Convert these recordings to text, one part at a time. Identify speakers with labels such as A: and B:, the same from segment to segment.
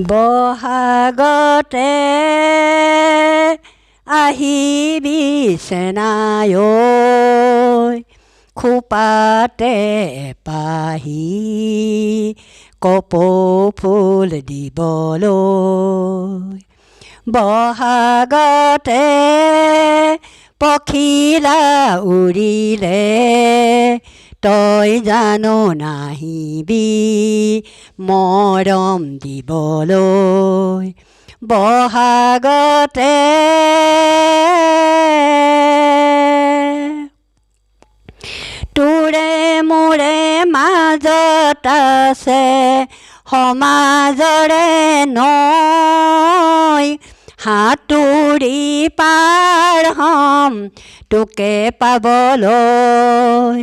A: বহাগতে আহিবি চেনাই ঐ খোপাতে পাহি কপৌফুল দিবলৈ বহাগতে পখিলা উৰিলে তই জানো নাহিবি মৰম দিবলৈ বহাগতে তোৰে মোৰে মাজত আছে সমাজৰে নৈ সাঁতুৰি পাৰ হ'ম তোকে পাবলৈ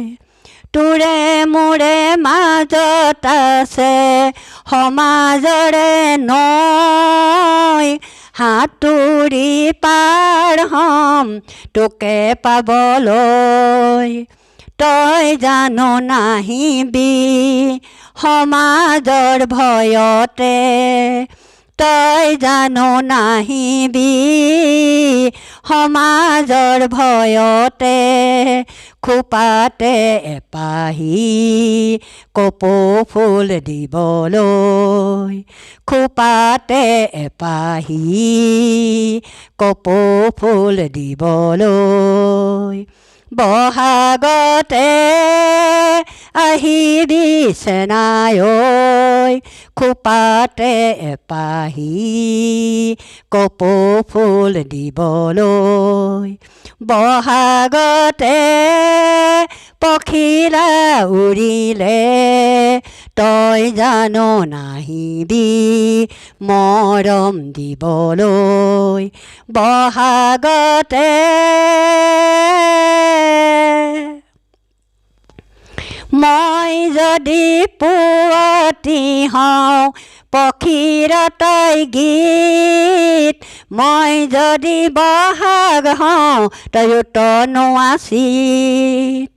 A: তোৰে মোৰে মাজত আছে সমাজৰে নৈ সাঁতুৰি পাৰ হ'ম তোকে পাবলৈ তই জানো নাহিবি সমাজৰ ভয়তে তই জানো নাহিবি সমাজৰ ভয়তে খোপাতে এপাহি কপৌফুল দিবলৈ খোপাতে এপাহি কপৌফুল দিবলৈ বহাগতে আহিবি চেনাই ঐ খোপাতে এপাহি কপৌফুল দিবলৈ বহাগতে পখিলা উৰিলে তই জানো নাহিবি মৰম দিবলৈ বহাগতে মই যদি পুৱতি হওঁ পখিৰতই গীত মই যদি বহাগ হওঁ তয়ো তনো আছিত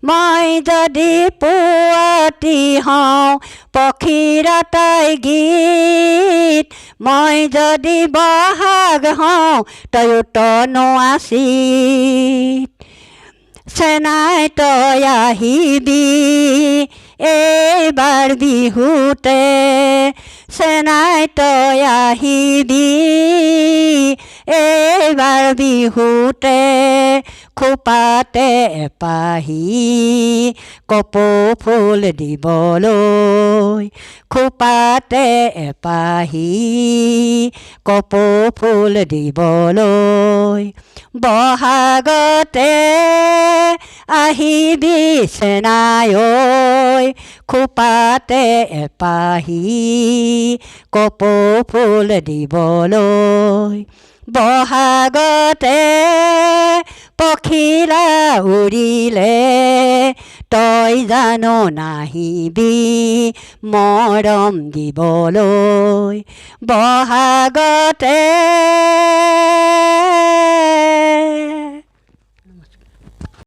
A: মই যদি পুৱতি হওঁ পখিৰতই গীত মই যদি বহাগ হওঁ তয়ো তনো আছিত চেনাই তই আহিবি এইবাৰ বিহুতে চেনাই তই আহিবি এইবাৰ বিহুতে খোপাতে এপাহি কপৌফুল দিবলৈ খোপাতে এপাহি কপৌফুল দিবলৈ বহাগতে আহিবি চেনাই ঐ খোপাতে এপাহি কপৌফুল দিবলৈ বহাগতে পখিলা উৰিলে তই জানো নাহিবি মৰম দিবলৈ বহাগতে